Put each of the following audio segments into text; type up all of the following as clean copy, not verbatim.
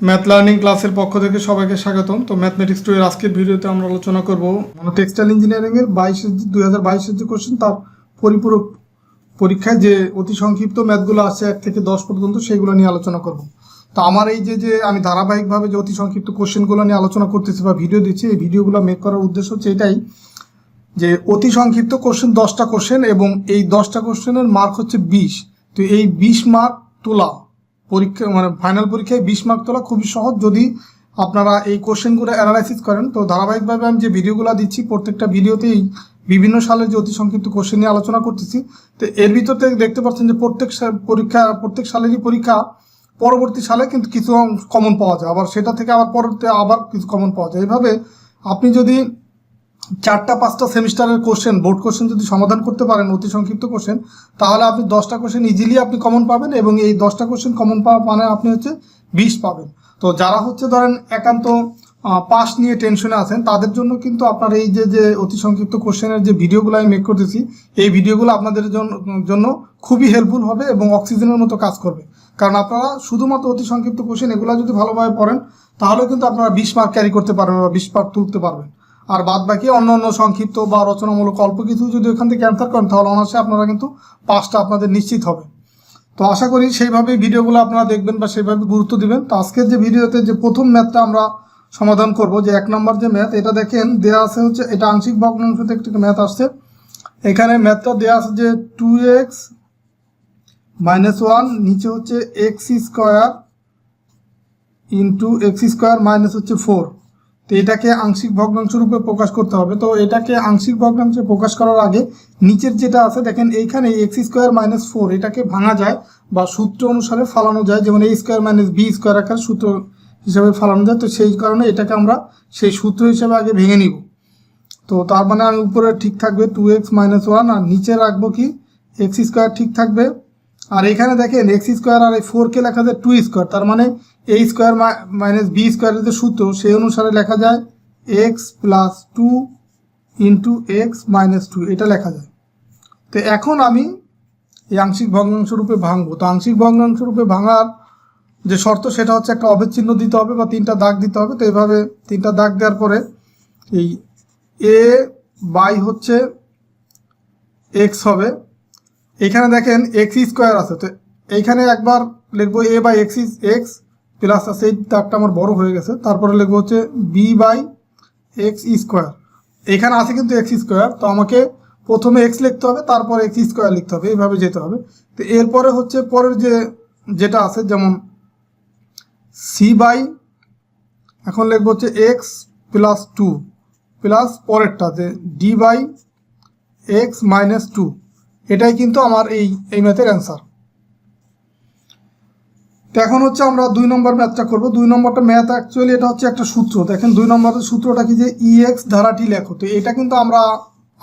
Math learning ক্লাসের পক্ষ থেকে সবাইকে স্বাগতম। তো ম্যাথমেটিক্স 2 এর আজকের ভিডিওতে আমরা আলোচনা করব টেক্সটাইল ইঞ্জিনিয়ারিং এর 2022 যে কোশ্চেন তার পরিপূরক পরীক্ষায় যে অতি সংক্ষিপ্ত ম্যাথগুলো আছে 1 থেকে 10 পর্যন্ত সেইগুলো নিয়ে আলোচনা করব। তো আমার এই যে আমি ধারাবাহিকভাবে যে অতি সংক্ষিপ্ত কোশ্চেনগুলো নিয়ে আলোচনা করতেছি বা ভিডিও দিচ্ছি, এই ভিডিওগুলো মেক করার উদ্দেশ্য হচ্ছে এটাই যে অতি সংক্ষিপ্ত কোশ্চেন 10টা কোশ্চেন এবং এই 10টা কোশ্চেনের মার্ক হচ্ছে 20। তো এই 20 মার্ক তোলা পরীক্ষা ফাইনাল পরীক্ষায় 20 মার্ক তোলা খুবই সহজ যদি আপনারা এই কোশ্চেনগুলো অ্যানালাইসিস করেন। তো ধারাবাহিকভাবে আমি যে ভিডিওগুলো দিচ্ছি প্রত্যেকটা ভিডিওতেই বিভিন্ন সালের যে অতি সংক্ষিপ্ত কোশ্চেন নিয়ে আলোচনা করতেছি। তো এর ভিতর থেকে দেখতে পাচ্ছেন যে প্রত্যেক সালেরই পরীক্ষা পরবর্তী সালে কিন্তু কিছু কমন পাওয়া যায়, আবার সেটা থেকে আবার পরবর্তী আবার কিছু কমন পাওয়া যায়। এইভাবে আপনি যদি 4-5টা সেমিস্টারের কোশ্চেন বোর্ড কোশ্চেন যদি সমাধান করতে পারেন অতি সংক্ষিপ্ত কোশ্চেন, তাহলে আপনি 10টা কোশ্চেন ইজিলি আপনি কমন পাবেন এবং এই 10টা কোশ্চেন কমন পাওয়া মানে আপনি হচ্ছে 20 পাবেন। তো যারা হচ্ছে ধরেন একান্ত পাস নিয়ে টেনশনে আছেন তাদের জন্য কিন্তু আপনার এই যে অতি সংক্ষিপ্ত কোশ্চেনের যে ভিডিওগুলো আমি মেক করতেছি, এই ভিডিওগুলো আপনাদের জন্য খুবই হেল্পফুল হবে এবং অক্সিজেনের মতো কাজ করবে। কারণ আপনারা শুধুমাত্র অতি সংক্ষিপ্ত কোশ্চেন এগুলো যদি ভালোভাবে পড়েন তাহলে কিন্তু আপনারা 20 মার্ক ক্যারি করতে পারবেন বা 20 মার্ক তুলতে পারবেন। আর বাদ বাকি অন্য সংক্ষিপ্ত বা রচনামূলক অল্প কিছু যদি ওখান থেকে অ্যান্সার করেন তাহলে অনার্সে আপনারা কিন্তু পাসটা আপনাদের নিশ্চিত হবে। তো আশা করি সেইভাবেই ভিডিওগুলো আপনারা দেখবেন বা সেইভাবে গুরুত্ব দিবেন। তো আজকের যে ভিডিওতে যে প্রথম ম্যাথটা আমরা সমাধান করব, যে 1 নম্বর যে ম্যাথ, এটা দেখেন দেওয়া আছে হচ্ছে এটা আংশিক ভগ্নাংশ থেকে একটা ম্যাথ আসছে। এখানে ম্যাথটা দেওয়া আছে যে 2x - 1 নিচে হচ্ছে x² ইন্টু x² মাইনাস হচ্ছে 4। তো এটাকে আংশিক ভগ্নাংশ রূপে প্রকাশ করতে হবে। তো এটাকে আংশিক ভগ্নাংশে প্রকাশ করার আগে নিচের যেটা আছে দেখেন এইখানে x² - 4 এটাকে ভাঙা যায় বা সূত্র অনুসারে ফালানো যায়, যেমন a² - b² আকার সূত্র হিসাবে ফালানো যায়। তো সেই কারণে এটাকে আমরা সেই সূত্র হিসাবে আগে ভেঙে নিব। তো তার মানে আমি উপরে ঠিক থাকবে 2x - 1 আর নিচে রাখবো কি x² ঠিক থাকবে। আর এখানে দেখেন x² আর এই 4কে লেখা যায় 2², তার মানে a² - b² যে সূত্র সেই অনুসারে লেখা যায় x + 2 ইন্টু x - 2 এটা লেখা যায়। তো এখন আমি এই আংশিক ভগ্নাংশ রূপে ভাঙবো। তো আংশিক ভগ্নাংশ রূপে ভাঙার যে শর্ত সেটা হচ্ছে একটা অভেদ চিহ্ন দিতে হবে বা 3টা দাগ দিতে হবে। তো এইভাবে 3টা দাগ দেওয়ার পরে এই a বাই হচ্ছে x হবে। এখানে দেখেন x² আছে, তো এইখানে একবার লিখবো a বাই x প্লাস আছে, এই দাগটা আমার বড় হয়ে গেছে। তারপরে লিখবো হচ্ছে b বাই x²। এখানে আছে কিন্তু x², তো আমাকে প্রথমে x লিখতে হবে তারপর x² লিখতে হবে, এইভাবে যেতে হবে। তো এরপরে হচ্ছে পরের যেটা আছে যেমন c বাই, এখন লিখবো হচ্ছে x + 2 প্লাস পরেরটাতে d বাই x - 2। এটাই কিন্তু আমার এই ম্যাথের অ্যান্সার। তো এখন হচ্ছে আমরা 2 নম্বর ম্যাথটা করব। 2 নম্বরটা ম্যাথ অ্যাকচুয়ালি এটা হচ্ছে একটা সূত্র। দেখেন 2 নম্বরের সূত্রটা কি যে ex ধারাটি লেখো। তো এটা কিন্তু আমরা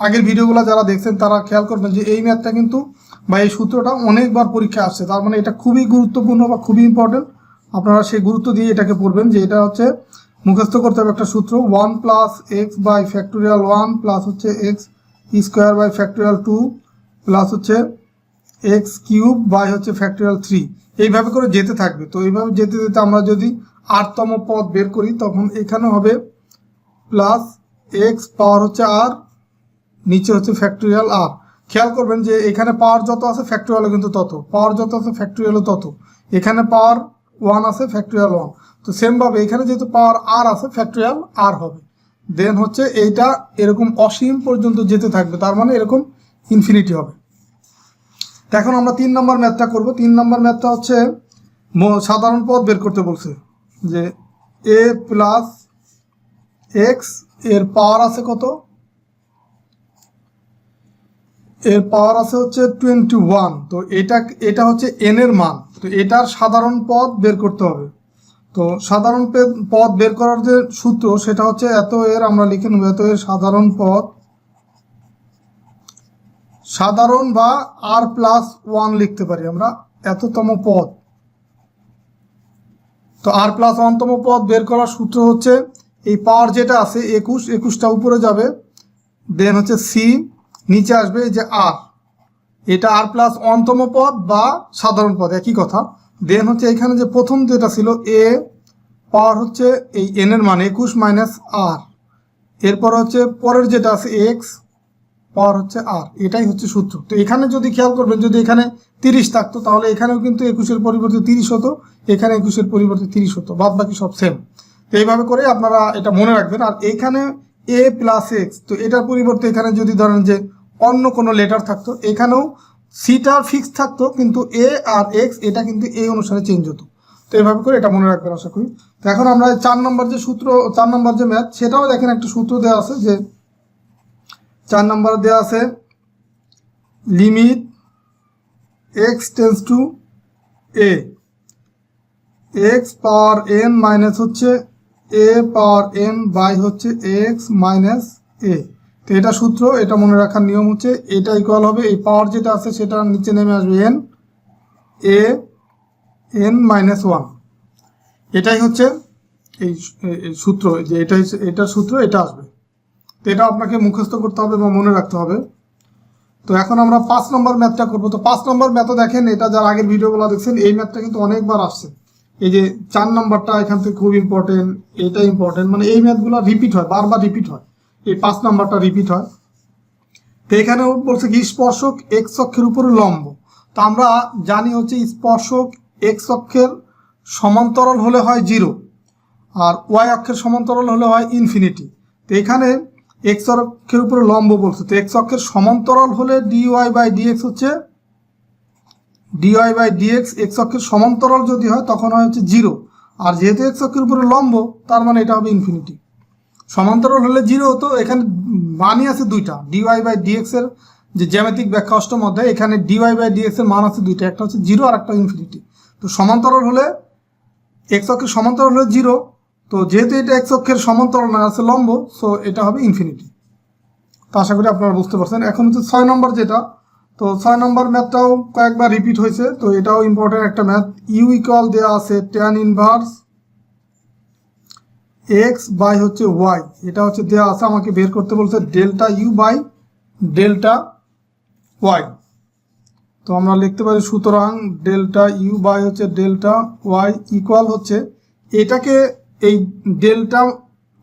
আগের ভিডিওগুলো যারা দেখছেন তারা খেয়াল করবেন যে এই ম্যাথটা কিন্তু বা এই সূত্রটা অনেকবার পরীক্ষা আসছে, তার মানে এটা খুবই গুরুত্বপূর্ণ বা খুবই ইম্পর্টেন্ট। আপনারা সেই গুরুত্ব দিয়ে এটাকে পড়বেন যে এটা হচ্ছে মুখস্থ করতে হবে একটা সূত্র 1 + x বাই ফ্যাক্টোরিয়াল 1 প্লাস হচ্ছে x² বাই ফ্যাক্টোরিয়াল 2 প্লাস হচ্ছে x³ বাই হচ্ছে ফ্যাক্টোরিয়াল 3, এইভাবে করে যেতে থাকবে। তো এইভাবে যেতে যেতে আমরা যদি 8তম পদ বের করি তখন এখানে হবে প্লাস x পাওয়ার হচ্ছে r, নিচে হচ্ছে ফ্যাক্টোরিয়াল r। খেয়াল করবেন যে এখানে পাওয়ার যত আছে ফ্যাক্টোরিয়ালও কিন্তু তত, পাওয়ার যত আছে ফ্যাক্টোরিয়ালও তত। এখানে পাওয়ার 1 আছে ফ্যাক্টোরিয়াল 1, তো সেমভাবে এখানে যেহেতু পাওয়ার r আছে ফ্যাক্টোরিয়াল r হবে। দেন হচ্ছে এইটা এরকম অসীম পর্যন্ত যেতে থাকবে, তার মানে এরকম ইনফিনিটি হবে। এখন আমরা 3 নম্বর ম্যাথটা করব। 3 নম্বর ম্যাথটা হচ্ছে সাধারণ পদ বের করতে বলছে যে a প্লাস x এর পাওয়ার আছে কত, এর পাওয়ার আছে হচ্ছে 21। তো এটা হচ্ছে n এর মান। তো এটার সাধারণ পদ বের করতে হবে। তো সাধারণ পদ বের করার যে সূত্র সেটা হচ্ছে এত এর, আমরা লিখে নেব এত এর সাধারণ পদ, সাধারণ বা r+1 লিখতে পারি আমরা এততম পদ। তো r+1তম পদ বের করার সূত্র হচ্ছে এই পাওয়ার যেটা আছে 21টা উপরে যাবে, দেন হচ্ছে c, নিচে আসবে এই যে r, এটা r+1তম পদ বা সাধারণ পদ একই কথা। দেন হচ্ছে এখানে যে প্রথম যেটা ছিল a পাওয়ার হচ্ছে এই এন এর মান 21 মাইনাস আর, এরপর হচ্ছে পরের যেটা আছে এক্স পাওয়ার হচ্ছে আর, এটাই হচ্ছে সূত্র। তো এখানে যদি খেয়াল করবেন, যদি এখানে 30 থাকতো তাহলে এখানেও কিন্তু 21-এর পরিবর্তে 30 হতো, এখানে 21-এর পরিবর্তে 30 হতো, বাদ বাকি সব সেম। তো এইভাবে করে আপনারা এটা মনে রাখবেন। আর এইখানে এ প্লাস এক্স, তো এটার পরিবর্তে এখানে যদি ধরেন যে অন্য কোনো লেটার থাকতো, এখানেও সিটা ফিক্স থাকতো, কিন্তু এ আর এক্স এটা কিন্তু এই অনুসারে চেঞ্জ হতো। তো এইভাবে করে এটা মনে রাখবেন আশা করি। তো এখন আমরা 4 নম্বর যে সূত্র, 4 নম্বর যে ম্যাথ, সেটাও দেখেন একটা সূত্র দেওয়া আছে, যে 4 নম্বর দেওয়া আছে limit x tends to A, x power N minus হচ্ছে এ পাওয়ার এন বাই হচ্ছে এক্স মাইনাস এ। তো এটা সূত্র, এটা মনে রাখার নিয়ম হচ্ছে এটা ইকুয়াল হবে এই পাওয়ার যেটা আছে সেটা নিচে নেমে আসবে এন, এ এন মাইনাস 1। এটাই হচ্ছে এই সূত্র, যে এটার সূত্র এটা আসবে। তো এটা আপনাকে মুখস্থ করতে হবে বা মনে রাখতে হবে। তো এখন আমরা 5 নম্বর ম্যাথটা করবো। তো 5 নম্বর ম্যাথও দেখেন, এটা যার আগের ভিডিওগুলো দেখছেন, এই ম্যাথটা কিন্তু অনেকবার আসছে। এই যে 4 নম্বরটা এখান থেকে খুব ইম্পর্টেন্ট, এটা ইম্পর্টেন্ট, মানে এই ম্যাথগুলো রিপিট হয়, বারবার রিপিট হয়, এই 5 নম্বরটা রিপিট হয়। তো এখানে বলছে কি স্পর্শক এক্স অক্ষের উপরে লম্ব। তো আমরা জানি হচ্ছে স্পর্শক এক্স অক্ষের সমান্তরাল হলে হয় 0, আর ওয়াই অক্ষের সমান্তরাল হলে হয় ইনফিনিটি। তো এখানে এক্স অক্ষের উপরে লম্ব বলছে, তো এক্স অক্ষের সমান্তরাল হলে ডিওয়াই বাই ডিএক্স হচ্ছে ডিওয়াই বাই ডিএক্স, এক্স অক্ষের সমান্তরাল যদি হয় তখন হয় হচ্ছে 0, আর যেহেতু এক্স অক্ষের উপরে লম্ব তার মানে এটা হবে ইনফিনিটি। সমান্তরাল হলে 0 হতো, এখানে মানই আছে দুইটা, ডিওয়াই বাই ডিএক্স এর যে জ্যামিতিক ব্যাখ্যা অষ্টম অধ্যায়, এখানে ডিওয়াই বাই ডিএক্স এর মান আছে দুইটা, একটা হচ্ছে 0 আর একটা ইনফিনিটি। তো সমান্তরাল হলে এক্স অক্ষের সমান্তরাল হলে 0, তো যেহেতু এটা এক্স অক্ষের সমান্তরাল না আছে লম্ব, সো এটা হবে ইনফিনিটি। তো আশা করি আপনারা বুঝতে পারছেন। এখন হচ্ছে 6 নম্বর যেটা, তো 6 নম্বর ম্যাথটাও কয়েকবার রিপিট হয়েছে, তো এটাও ইম্পর্টেন্ট একটা ম্যাথ। ইউ ইকুয়াল দেওয়া আছে ট্যান ইনভার্স এক্স বাই হচ্ছে ওয়াই, এটা হচ্ছে দেওয়া আছে, আমাকে বের করতে বলছে delta U by delta Y. তো আমরা লিখতে পারি সুতরাং ডেল্টা ইউ বাই হচ্ছে ডেল্টা ওয়াই ইকুয়াল হচ্ছে এটাকে এই ডেল্টা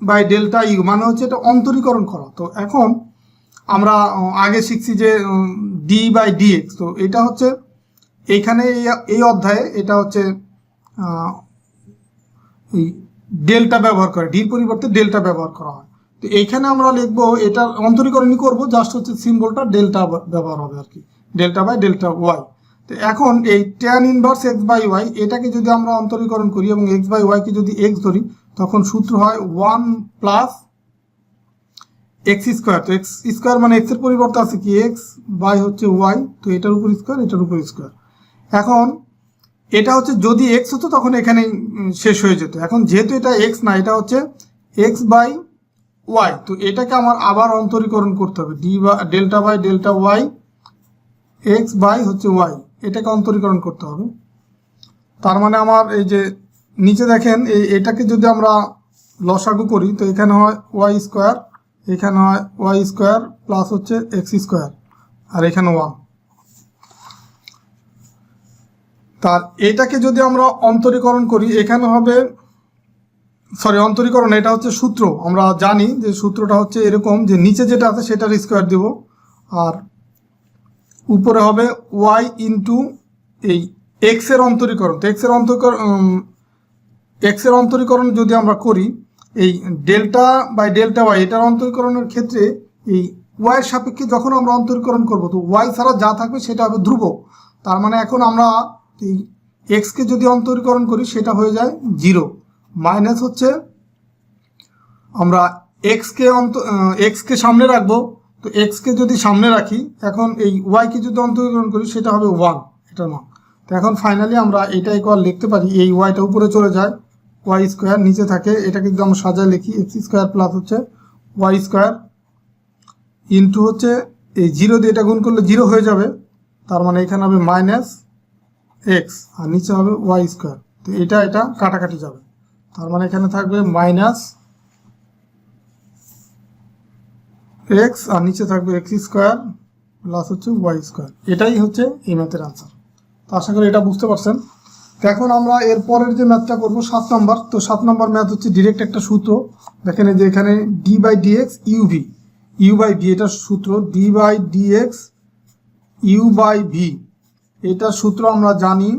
বাই ডেল্টা ইউ মানে হচ্ছে এটা অন্তরীকরণ করা। তো এখন আমরা আগে শিখছি যে ডি বাই ডিএক্স, তো এটা হচ্ছে এইখানে এই অধ্যায়ে এটা হচ্ছে এই ডেল্টা ব্যবহার করে, ডির পরিবর্তে ডেল্টা ব্যবহার করা হয়। তো এইখানে আমরা লিখবো এটা অন্তরীকরণই করবো, জাস্ট হচ্ছে সিম্বলটা ডেল্টা ব্যবহার হবে আর কি, ডেল্টা বাই ডেল্টা ওয়াই। তো এখন এই tan inverse X by Y এটাকে যদি আমরা অন্তরীকরণ করি এবং এক্স বাই ওয়াইকে যদি এক্স ধরি, তখন সূত্র হয় 1 প্লাস এক্স স্কোয়ার। তো এক্স স্কোয়ার মানে এক্স এর পরিবর্তে আছে কি এক্স বাই হচ্ছে ওয়াই, তো এটার উপর স্কোয়ার এটার উপর স্কোয়ার। এখন এটা হচ্ছে যদি এক্স হতো তখন এখানে শেষ হয়ে যেত, এখন যেহেতু এটা এক্স না, এটা হচ্ছে এক্স বাই ওয়াই, তো এটাকে আমার আবার অন্তরীকরণ করতে হবে, ডি বা delta by delta Y X by হচ্ছে ওয়াই, এটাকে অন্তরীকরণ করতে হবে। তার মানে আমার এই যে নিচে দেখেন এটাকে যদি আমরা লসাগু করি, তো এখানে হয় ওয়াই স্কোয়ার, এখানে হয় ওয়াই স্কোয়ার প্লাস হচ্ছে এক্স স্কোয়ার, আর এখানে 1। তার এটাকে যদি আমরা অন্তরীকরণ করি, এখানে হবে অন্তরীকরণ, এটা হচ্ছে সূত্র, আমরা জানি যে সূত্রটা হচ্ছে এরকম যে নিচে যেটা আছে সেটার স্কোয়ার দিব, আর উপরে হবে ওয়াই ইন্টু এই এক্স এর অন্তরীকরণ। তো এক্স এর অন্তরীকরণ যদি আমরা করি, এই ডেল্টা বাই ডেল্টা ওয়াই এটার অন্তরীকরণের ক্ষেত্রে এই ওয়াই এর সাপেক্ষে যখন আমরা অন্তরীকরণ করব, তো ওয়াই ছাড়া যা থাকবে সেটা হবে ধ্রুবক। তার মানে এখন আমরা এই এক্সকে যদি অন্তরীকরণ করি সেটা হয়ে যায় 0, মাইনাস হচ্ছে আমরা এক্সকে সামনে রাখবো, তো এক্সকে যদি সামনে রাখি, এখন এই ওয়াইকে যদি অন্তরীকরণ করি সেটা হবে 1 এটার মান। তো এখন ফাইনালি আমরা এটা ইকুয়াল লিখতে পারি, এই ওয়াইটা উপরে চলে যায়, ওয়াই স্কোয়ার নিচে থাকে, এটাকে যদি আমরা সাজায় লিখি এক্স স্কোয়ার প্লাস হচ্ছে ওয়াই স্কোয়ার ইন্টু হচ্ছে এই 0 দিয়ে এটা গুণ করলে 0 হয়ে যাবে, তার মানে এখানে হবে মাইনাস এক্স আর নিচে হবে ওয়াই স্কোয়ার। তো এটা কাটাকাটি যাবে, তার মানে এখানে থাকবে মাইনাস এক্স আর নিচে থাকবে এক্স স্কোয়ার প্লাস হচ্ছে ওয়াই স্কোয়ার। এটাই হচ্ছে এই ম্যাথের আনসার। তো আশা করি এটা বুঝতে পারছেন। তো এখন আমরা এর পরের যে ম্যাথটা করবো 7 নম্বর। তো 7 নম্বর ম্যাথ হচ্ছে ডিরেক্ট একটা সূত্র। দেখেন এই যে এখানে D by DX UV, U by V, এটার সূত্র D by DX U by V. এটার সূত্র আমরা জানি,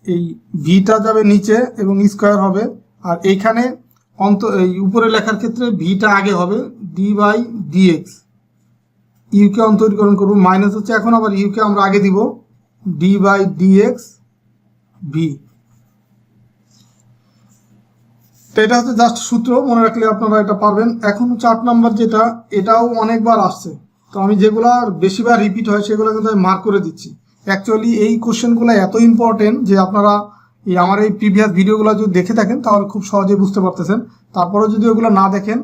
এই ভিটা যাবে নিচে এবং স্কোয়ার হবে, আর এইখানে এই উপরে লেখার ক্ষেত্রে ভিটা আগে হবে, ডি বাই ডিএক্স। ইউকে অন্তরীকরণ করবো, মাইনাস হচ্ছে এখন আবার ইউকে আমরা আগে দিব, ডি বাই ডিএক্স ভি। তো এটা হচ্ছে জাস্ট সূত্র, মনে রাখলে আপনারা এটা পারবেন। এখন 8 নম্বর যেটা, এটাও অনেকবার আসছে, তো আমি যেগুলো বেশিবার রিপিট হয় সেগুলো কিন্তু আমি মার্ক করে দিচ্ছি। অ্যাকচুয়ালি এই কোশ্চেনগুলো এত ইম্পর্টেন্ট যে আপনারা এই আমার এই প্রিভিয়াস ভিডিওগুলো যদি দেখে থাকেন তাহলে খুব সহজেই বুঝতে পারতেছেন। তারপরে যদি ওগুলো না দেখেন,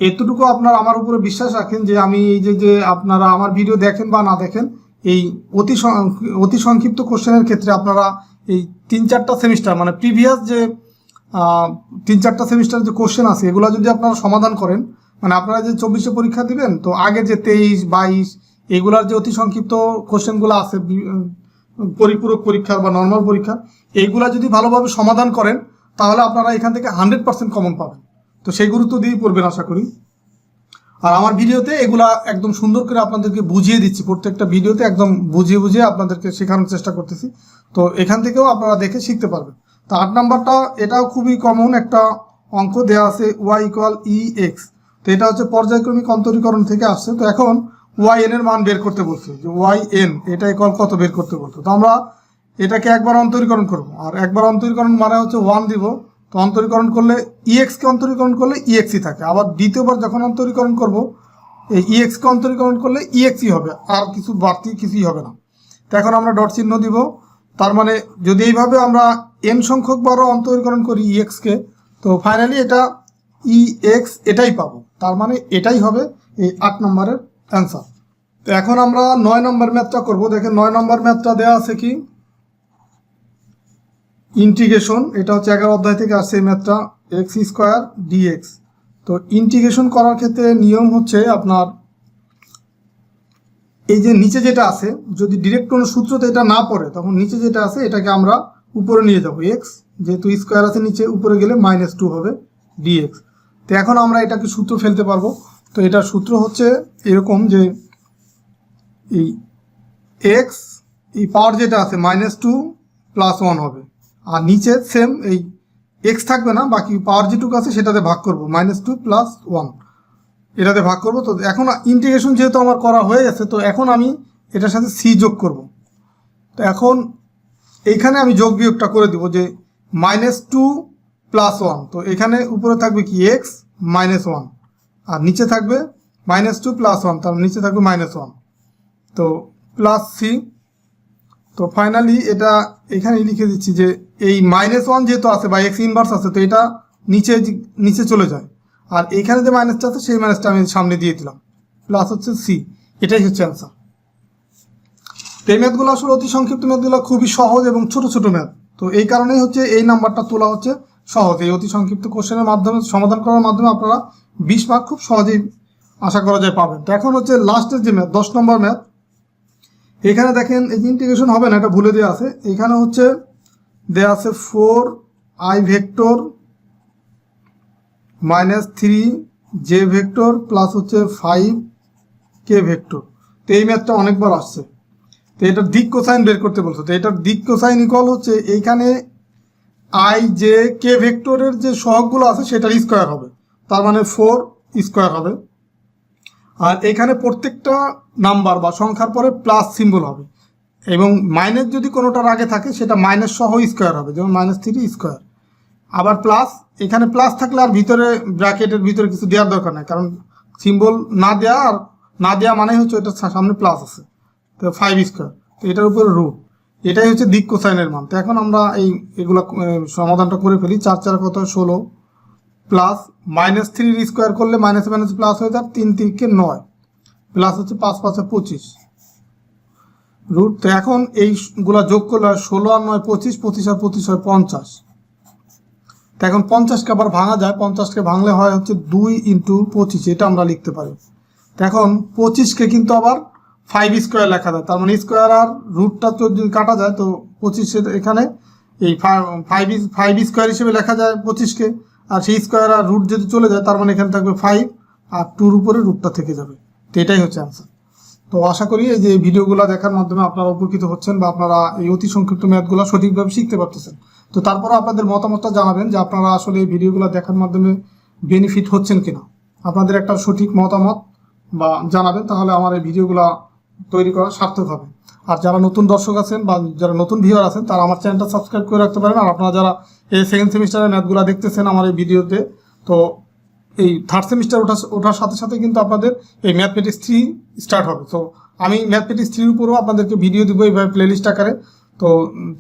এতটুকু আপনারা আমার উপরে বিশ্বাস রাখেন যে আমি এই যে আপনারা আমার ভিডিও দেখেন বা না দেখেন, এই অতি সংক্ষিপ্ত কোশ্চেনের ক্ষেত্রে আপনারা এই 3-4টা সেমিস্টার মানে প্রিভিয়াস যে 3-4টা সেমিস্টার যে কোশ্চেন আছে এগুলো যদি আপনারা সমাধান করেন, মানে আপনারা যে 24-এ পরীক্ষা দিবেন, তো আগে যে 23-22 এগুলার যে অতি সংক্ষিপ্ত কোশ্চেনগুলো আছে পরিপূরক পরীক্ষার বা নর্মাল পরীক্ষা, এইগুলা যদি ভালোভাবে সমাধান করেন তাহলে আপনারা এখান থেকে 100% কমন পাবেন। তো সেই গুরুত্ব দিয়েই পড়বেন আশা করি। আর আমার ভিডিওতে এগুলা একদম সুন্দর করে আপনাদেরকে বুঝিয়ে দিচ্ছি, প্রত্যেকটা ভিডিওতে একদম বুঝিয়ে আপনাদেরকে শেখানোর চেষ্টা করতেছি। তো এখান থেকেও আপনারা দেখে শিখতে পারবেন। তো 8 নাম্বারটা এটাও খুবই কমন একটা অঙ্ক দেওয়া আছে, ওয়াই ইকুয়াল ই এক্স। তো এটা হচ্ছে পর্যায়ক্রমিক অন্তরীকরণ থেকে আসছে। তো এখন ওয়াই এন এর মান বের করতে বলছে, যে ওয়াই এন এটা ইকুয়াল কত বের করতে বলতো। তো আমরা এটাকে একবার অন্তরীকরণ করব, আর একবার অন্তরীকরণ মানে হচ্ছে 1 দিব। তো অন্তরীকরণ করলে ইএক্সকে অন্তরীকরণ করলে ইএক্সই থাকে, আবার দ্বিতীয়বার যখন অন্তরীকরণ করব এই ইএক্সকে অন্তরীকরণ করলে ইএক্সই হবে, আর কিছু বাড়তি কিছুই হবে না। তো এখন আমরা ডট চিহ্ন দিব, তার মানে যদি এইভাবে আমরা এন সংখ্যক বারও অন্তরীকরণ করি ইএক্সকে, তো ফাইনালি এটা ইএক্স এটাই পাবো, তার মানে এটাই হবে এই 8 নম্বরের অ্যান্সার। তো এখন আমরা 9 নম্বর ম্যাথটা করব। দেখেন 9 নম্বর ম্যাথটা দেওয়া আছে কি, ইন্টিগ্রেশন। এটা হচ্ছে 11 অধ্যায় থেকে আসছে এই ম্যাথটা, এক্স স্কোয়ার ডিএক্স। তো ইন্টিগ্রেশন করার ক্ষেত্রে নিয়ম হচ্ছে আপনার এই যে নিচে যেটা আছে, যদি ডিরেক্ট কোনো সূত্রতে এটা না পড়ে তখন নিচে যেটা আছে এটাকে আমরা উপরে নিয়ে যাব, এক্স যেহেতু স্কোয়ার আছে নিচে, উপরে গেলে -2 হবে ডিএক্স। তো এখন আমরা এটাকে সূত্র ফেলতে পারবো। তো এটার সূত্র হচ্ছে এরকম যে এই এক্স এই পাওয়ার যেটা আছে -2 + 1 হবে, আর নিচে সেম এই এক্স থাকবে না, বাকি পাওয়ার যেটুকু আছে সেটাতে ভাগ করব, -2 + 1 এটাতে ভাগ করব। তো এখন ইন্টিগ্রেশন যেহেতু আমার করা হয়ে গেছে, তো এখন আমি এটার সাথে সি যোগ করব। তো এখন এইখানে আমি যোগ বিয়োগটা করে দিব, যে -2 + 1, তো এখানে উপরে থাকবে কি এক্স -1, আর নিচে থাকবে -2 + 1, তার নিচে থাকবে -1, তো প্লাস সি। তো ফাইনালি এটা এখানে লিখে দিচ্ছি যে এই -1 যেহেতু আছে বা এক্স ইনভার্স আছে, তো এটা নিচে চলে যায়, আর এখানে যে মাইনাসটা আছে সেই মাইনাসটা আমি সামনে দিয়ে দিলাম, প্লাস হচ্ছে সি। এটাই হচ্ছে অ্যান্সার। এই ম্যাথগুলো আসলে অতি সংক্ষিপ্ত ম্যাথগুলো খুবই সহজ এবং ছোট ছোট ম্যাথ, তো এই কারণেই হচ্ছে এই নাম্বারটা তোলা হচ্ছে সহজ। এই অতি সংক্ষিপ্ত কোশ্চেনের মাধ্যমে সমাধান করার মাধ্যমে আপনারা 20 মার্ক খুব সহজেই আশা করা যায় পাবেন। তো এখন হচ্ছে লাস্টের যে ম্যাথ 10 নম্বর ম্যাথ। এখানে দেখেন এই ইন্টিগ্রেশন হবে না, এটা ভুলে দেওয়া আছে। এখানে হচ্ছে দেওয়া আছে 4i vector -3j vector plus হচ্ছে 5k ভেক্টর। তো এই ম্যাথটা অনেকবার আসছে। তো এটার দিক কোসাইন বের করতে বলছে। তো এটার দিক কোসাইন ইকুয়াল হচ্ছে এইখানে i j k ভেক্টরের যে সহগগুলো আছে সেটার স্কোয়ার হবে, তার মানে 4 স্কোয়ার হবে, আর এখানে প্রত্যেকটা নাম্বার বা সংখ্যার পরে প্লাস সিম্বল হবে, এবং মাইনাস যদি কোনোটার আগে থাকে সেটা মাইনাস সহ স্কোয়ার হবে, যেমন -3 স্কোয়ার। আবার প্লাস, এখানে প্লাস থাকলে আর ভিতরে ব্র্যাকেটের ভিতরে কিছু দেওয়ার দরকার নেই, কারণ সিম্বল না দেওয়া আর না দেওয়া মানে হচ্ছে ওটার সামনে প্লাস আছে, তো 5 স্কোয়ার। তো এটার উপরে রুট, এটাই হচ্ছে দিক কোসাইনের মান। তো এখন আমরা এগুলো সমাধানটা করে ফেলি। 4 4 কত 16, প্লাস -3 স্কোয়ার করলে মাইনাস মাইনাস প্লাস হয়ে যায়, 3 3 9, প্লাস হচ্ছে 5 5 25 রুট। তো এখন এইগুলা যোগ করলে 16 আর 9 25, 25 আর 25 হয় 50। তো এখন 50কে আবার ভাঙা যায়, 50কে ভাঙলে হয় হচ্ছে 2 × 25, এটা আমরা লিখতে পারি। তো এখন 25কে কিন্তু আবার 5 স্কোয়ার লেখা যায়, তার মানে স্কোয়ার আর রুটটা যদি কাটা যায় তো 25 এখানে এই 5 স্কোয়ার হিসেবে লেখা যায় 25-কে, আর সেই স্কোয়ার আর রুট যদি চলে যায় তার মানে এখানে থাকবে 5 আর 2-র উপরে রুটটা থেকে যাবে। তো এটাই হচ্ছে অ্যান্সার। তো আশা করি এই যে ভিডিওগুলো দেখার মাধ্যমে আপনারা উপকৃত হচ্ছেন বা আপনারা এই অতি সংক্ষিপ্ত ম্যাথগুলো সঠিকভাবে শিখতে পারতেছেন। তো তারপরে আপনাদের মতামতটা জানাবেন যে আপনারা আসলে এই ভিডিওগুলো দেখার মাধ্যমে বেনিফিট হচ্ছেন কিনা। আপনাদের একটা সঠিক মতামত বা জানাবেন, তাহলে আমার এই ভিডিওগুলো তৈরি করা সার্থক হবে। আর যারা নতুন দর্শক আছেন বা যারা নতুন ভিউয়ার আছেন তারা আমার চ্যানেলটা সাবস্ক্রাইব করে রাখতে পারেন। আর আপনারা যারা এই সেকেন্ড সেমিস্টারের ম্যাথগুলো দেখতেছেন আমার এই ভিডিওতে, তো এই থার্ড সেমিস্টার ওঠার সাথে সাথে কিন্তু আপনাদের এই ম্যাথমেটিক্স 3 স্টার্ট হবে। তো আমি ম্যাথমেটিক্স 3-র উপরেও আপনাদেরকে ভিডিও দিব এইভাবে প্লেলিস্ট আকারে। তো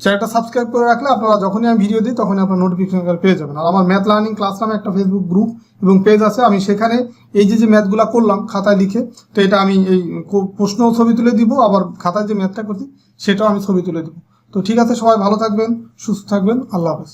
চ্যানেলটা সাবস্ক্রাইব করে রাখলে আপনারা যখনই আমি ভিডিও দিই তখনই আপনার নোটিফিকেশন পেয়ে যাবেন। আর আমার ম্যাথ লার্নিং ক্লাস নামে একটা ফেসবুক গ্রুপ এবং পেজ আছে, আমি সেখানে এই যে ম্যাথগুলো করলাম খাতায় লিখে, তো এটা আমি এই প্রশ্ন ছবি তুলে দিব, আবার খাতায় যে ম্যাথটা করছি সেটাও আমি ছবি তুলে দিব। তো ঠিক আছে, সবাই ভালো থাকবেন, সুস্থ থাকবেন, আল্লাহ হাফেজ।